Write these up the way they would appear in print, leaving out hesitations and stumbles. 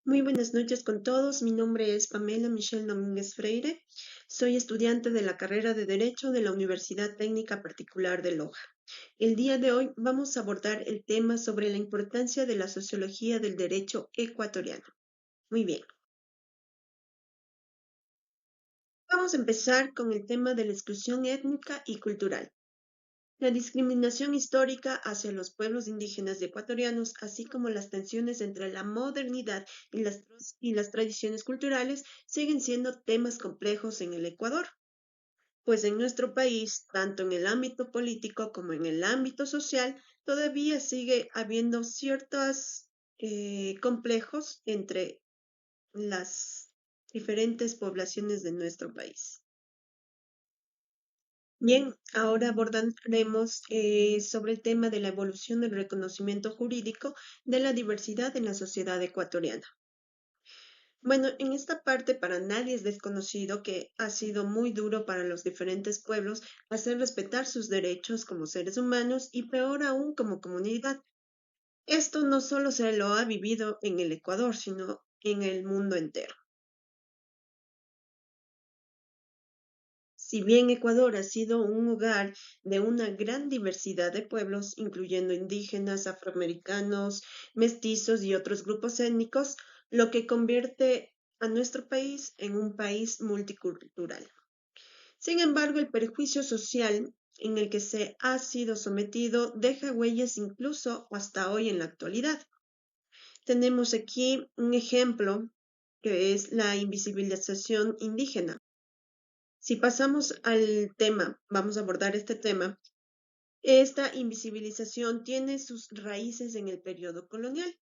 Muy buenas noches con todos. Mi nombre es Pamela Michelle Domínguez Freire. Soy estudiante de la carrera de Derecho de la Universidad Técnica Particular de Loja. El día de hoy vamos a abordar el tema sobre la importancia de la sociología del derecho ecuatoriano. Muy bien. Vamos a empezar con el tema de la exclusión étnica y cultural. La discriminación histórica hacia los pueblos indígenas ecuatorianos, así como las tensiones entre la modernidad y las tradiciones culturales, siguen siendo temas complejos en el Ecuador, pues en nuestro país, tanto en el ámbito político como en el ámbito social, todavía sigue habiendo ciertos complejos entre las diferentes poblaciones de nuestro país. Bien, ahora abordaremos sobre el tema de la evolución del reconocimiento jurídico de la diversidad en la sociedad ecuatoriana. Bueno, en esta parte para nadie es desconocido que ha sido muy duro para los diferentes pueblos hacer respetar sus derechos como seres humanos y peor aún como comunidad. Esto no solo se lo ha vivido en el Ecuador, sino en el mundo entero. Si bien Ecuador ha sido un hogar de una gran diversidad de pueblos, incluyendo indígenas, afroamericanos, mestizos y otros grupos étnicos, lo que convierte a nuestro país en un país multicultural. Sin embargo, el perjuicio social en el que se ha sido sometido deja huellas incluso hasta hoy en la actualidad. Tenemos aquí un ejemplo que es la invisibilización indígena. Si pasamos al tema, vamos a abordar este tema, esta invisibilización tiene sus raíces en el periodo colonial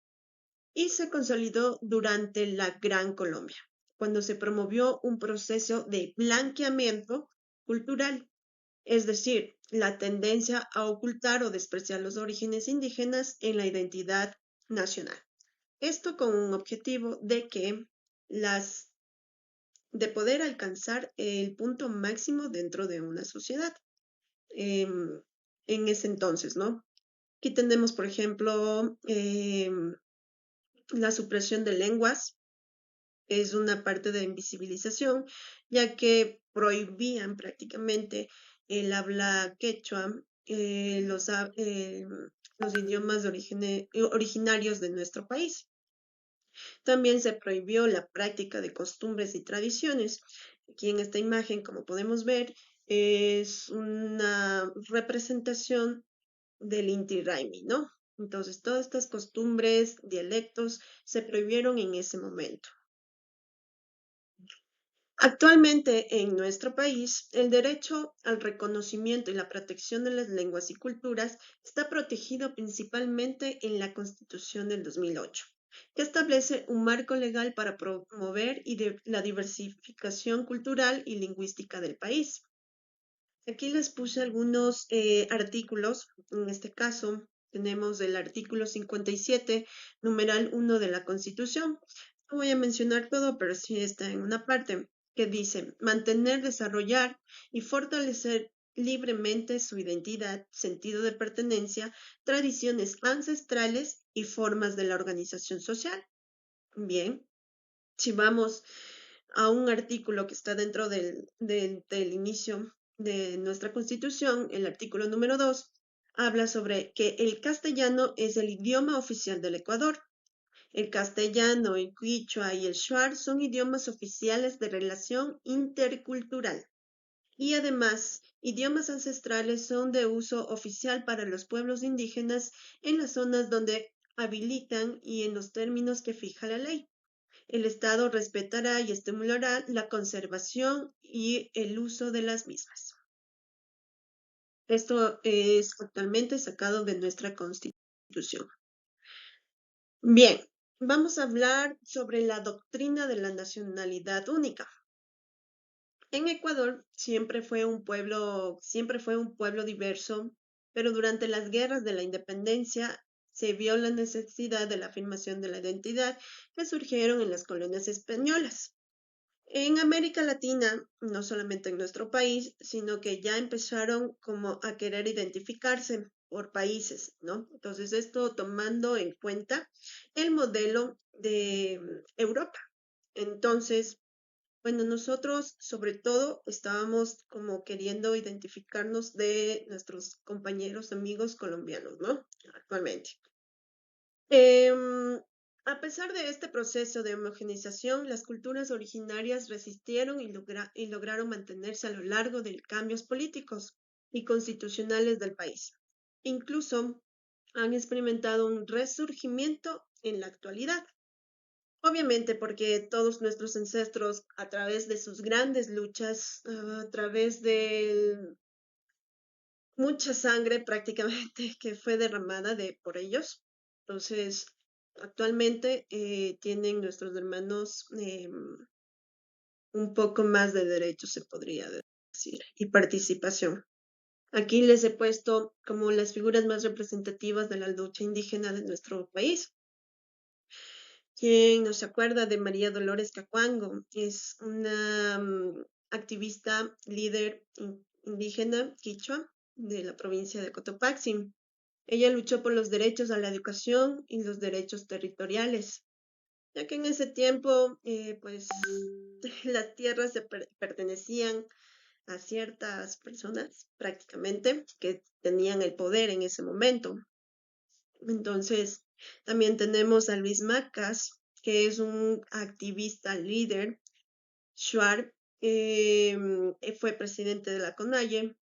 y se consolidó durante la Gran Colombia, cuando se promovió un proceso de blanqueamiento cultural, es decir, la tendencia a ocultar o despreciar los orígenes indígenas en la identidad nacional. Esto con un objetivo de poder alcanzar el punto máximo dentro de una sociedad en ese entonces, ¿no? Aquí tenemos, por ejemplo, la supresión de lenguas, es una parte de invisibilización, ya que prohibían prácticamente el habla quechua, los idiomas originarios de nuestro país. También se prohibió la práctica de costumbres y tradiciones. Aquí en esta imagen, como podemos ver, es una representación del Inti Raymi, ¿no? Entonces, todas estas costumbres, dialectos, se prohibieron en ese momento. Actualmente, en nuestro país, el derecho al reconocimiento y la protección de las lenguas y culturas está protegido principalmente en la Constitución del 2008, que establece un marco legal para promover la diversificación cultural y lingüística del país. Aquí les puse algunos artículos. En este caso, tenemos el artículo 57, numeral 1 de la Constitución. No voy a mencionar todo, pero sí está en una parte que dice mantener, desarrollar y fortalecer libremente su identidad, sentido de pertenencia, tradiciones ancestrales y formas de la organización social. Bien, si vamos a un artículo que está dentro del inicio de nuestra Constitución, el artículo número 2, habla sobre que el castellano es el idioma oficial del Ecuador. El castellano, el quichua y el shuar son idiomas oficiales de relación intercultural. Y además, idiomas ancestrales son de uso oficial para los pueblos indígenas en las zonas donde habilitan y en los términos que fija la ley. El Estado respetará y estimulará la conservación y el uso de las mismas. Esto es actualmente sacado de nuestra Constitución. Bien, vamos a hablar sobre la doctrina de la nacionalidad única. En Ecuador siempre fue un pueblo diverso, pero durante las guerras de la independencia se vio la necesidad de la afirmación de la identidad que surgieron en las colonias españolas. En América Latina, no solamente en nuestro país, sino que ya empezaron como a querer identificarse por países, ¿no? Entonces, esto tomando en cuenta el modelo de Europa. Entonces, bueno, nosotros sobre todo estábamos como queriendo identificarnos de nuestros compañeros, amigos colombianos, ¿no? Actualmente. Em, a pesar de este proceso de homogeneización, las culturas originarias resistieron y lograron mantenerse a lo largo de cambios políticos y constitucionales del país. Incluso han experimentado un resurgimiento en la actualidad. Obviamente porque todos nuestros ancestros, a través de sus grandes luchas, a través de mucha sangre prácticamente que fue derramada por ellos. Entonces, actualmente tienen nuestros hermanos un poco más de derechos, se podría decir, y participación. Aquí les he puesto como las figuras más representativas de la lucha indígena de nuestro país. ¿Quién no se acuerda de María Dolores Cacuango? Es una activista líder indígena quichua de la provincia de Cotopaxi. Ella luchó por los derechos a la educación y los derechos territoriales, ya que en ese tiempo, pues, las tierras pertenecían a ciertas personas prácticamente que tenían el poder en ese momento. Entonces, también tenemos a Luis Macas, que es un activista líder, Shuar, fue presidente de la CONAIE.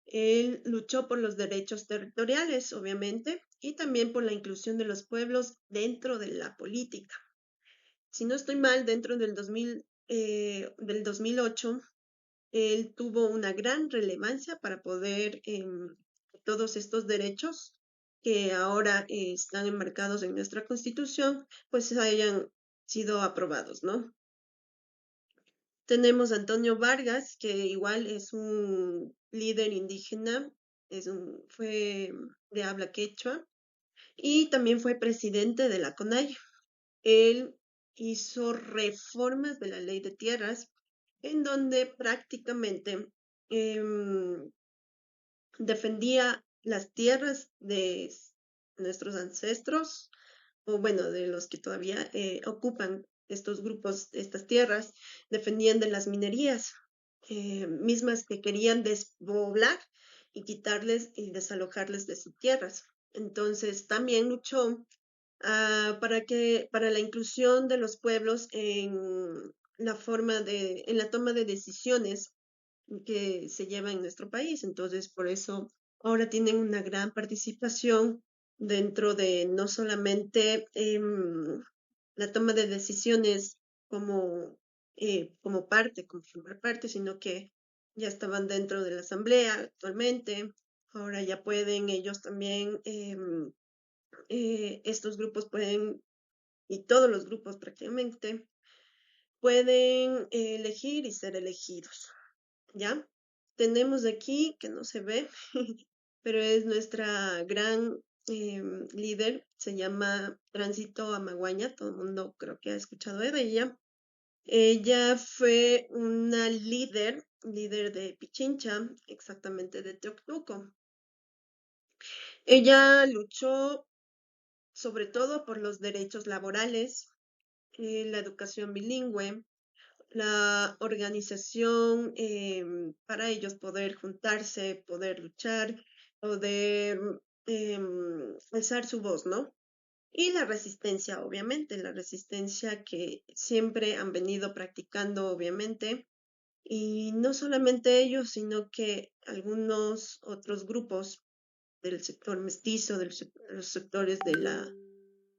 Él luchó por los derechos territoriales, obviamente, y también por la inclusión de los pueblos dentro de la política. Si no estoy mal, dentro del 2008, él tuvo una gran relevancia para poder todos estos derechos que ahora están enmarcados en nuestra Constitución, pues hayan sido aprobados, ¿no? Tenemos a Antonio Vargas, que igual es un líder indígena, fue de habla quechua y también fue presidente de la CONAIE. Él hizo reformas de la ley de tierras en donde prácticamente em, defendía las tierras de nuestros ancestros, o bueno, de los que todavía ocupan estos grupos, estas tierras, defendían de las minerías, mismas que querían despoblar y quitarles y desalojarles de sus tierras. Entonces también luchó para la inclusión de los pueblos en en la toma de decisiones que se lleva en nuestro país. Entonces, por eso ahora tienen una gran participación dentro de no solamente la toma de decisiones como, como formar parte, sino que ya estaban dentro de la asamblea actualmente. Ahora ya pueden ellos también, estos grupos pueden, y todos los grupos prácticamente, pueden elegir y ser elegidos. ¿Ya? Tenemos aquí, que no se ve, pero es nuestra gran líder, se llama Tránsito Amaguaña, todo el mundo creo que ha escuchado de ella. Ella fue una líder de Pichincha, exactamente de Teoctuco. Ella luchó sobre todo por los derechos laborales, la educación bilingüe, la organización para ellos poder juntarse, poder luchar, poder alzar su voz, ¿no? Y la resistencia, obviamente, la resistencia que siempre han venido practicando, obviamente, y no solamente ellos, sino que algunos otros grupos del sector mestizo, los sectores de la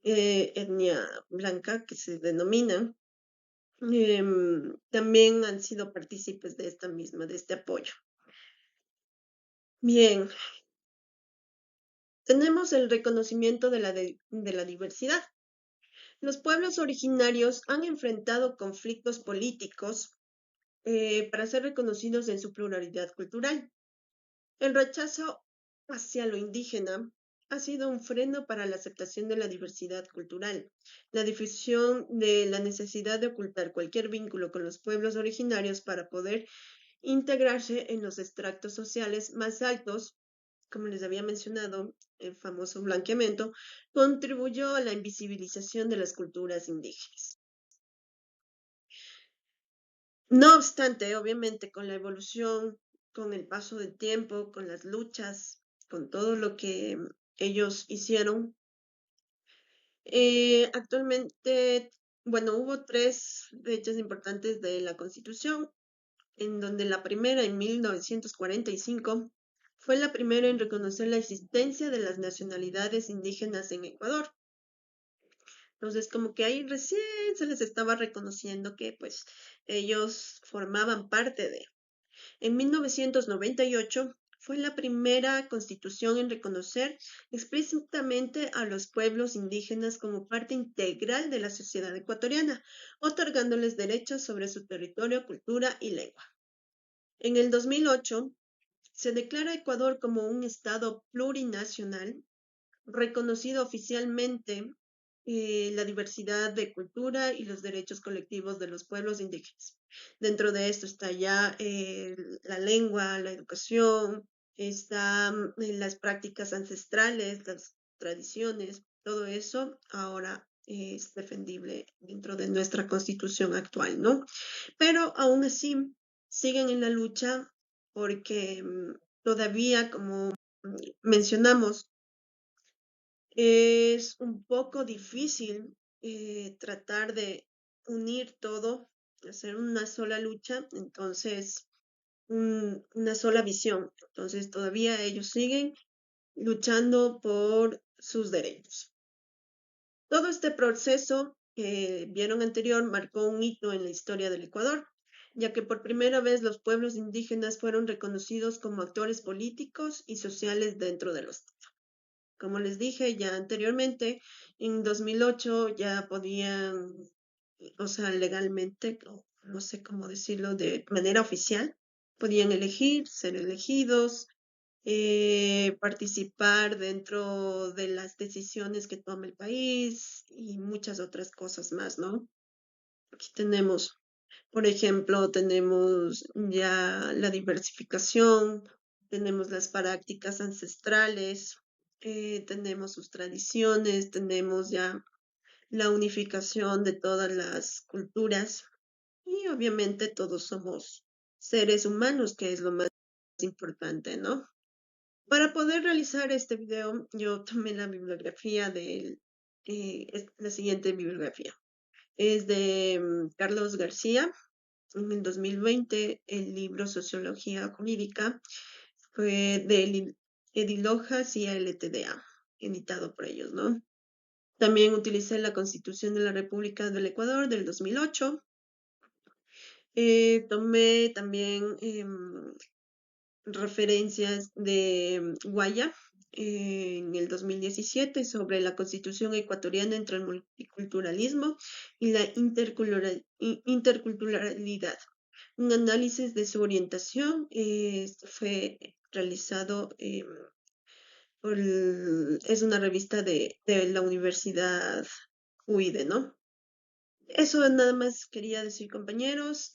etnia blanca que se denominan, también han sido partícipes de de este apoyo. Bien, tenemos el reconocimiento de la diversidad. Los pueblos originarios han enfrentado conflictos políticos para ser reconocidos en su pluralidad cultural. El rechazo hacia lo indígena ha sido un freno para la aceptación de la diversidad cultural. La difusión de la necesidad de ocultar cualquier vínculo con los pueblos originarios para poder integrarse en los estratos sociales más altos como les había mencionado, el famoso blanqueamiento, contribuyó a la invisibilización de las culturas indígenas. No obstante, obviamente, con la evolución, con el paso del tiempo, con las luchas, con todo lo que ellos hicieron, actualmente, bueno, hubo tres fechas importantes de la Constitución, en donde la primera, en 1945, fue la primera en reconocer la existencia de las nacionalidades indígenas en Ecuador. Entonces, como que ahí recién se les estaba reconociendo que pues ellos formaban parte de. En 1998 fue la primera constitución en reconocer explícitamente a los pueblos indígenas como parte integral de la sociedad ecuatoriana, otorgándoles derechos sobre su territorio, cultura y lengua. En el 2008 se declara Ecuador como un estado plurinacional, reconocido oficialmente la diversidad de cultura y los derechos colectivos de los pueblos indígenas. Dentro de esto está ya la lengua, la educación, están las prácticas ancestrales, las tradiciones, todo eso ahora es defendible dentro de nuestra constitución actual, ¿no? Pero aún así siguen en la lucha porque todavía, como mencionamos, es un poco difícil tratar de unir todo, hacer una sola lucha, entonces una sola visión. Entonces todavía ellos siguen luchando por sus derechos. Todo este proceso que vieron anterior marcó un hito en la historia del Ecuador, ya que por primera vez los pueblos indígenas fueron reconocidos como actores políticos y sociales dentro de los. Como les dije ya anteriormente, en 2008 ya podían, o sea, legalmente, no sé cómo decirlo, de manera oficial, podían elegir, ser elegidos, participar dentro de las decisiones que toma el país y muchas otras cosas más, ¿no? Aquí tenemos, por ejemplo, tenemos ya la diversificación, tenemos las prácticas ancestrales, tenemos sus tradiciones, tenemos ya la unificación de todas las culturas y obviamente todos somos seres humanos, que es lo más importante, ¿no? Para poder realizar este video, yo tomé la bibliografía es la siguiente bibliografía. Es de Carlos García. En el 2020, el libro Sociología Jurídica fue de Edilojas y LTDA, editado por ellos, ¿no? También utilicé la Constitución de la República del Ecuador del 2008. Tomé también referencias de Guaya en el 2017 sobre la Constitución ecuatoriana entre el multiculturalismo y la interculturalidad. Un análisis de su orientación fue realizado es una revista de la Universidad UIDE, ¿no? Eso nada más quería decir, compañeros.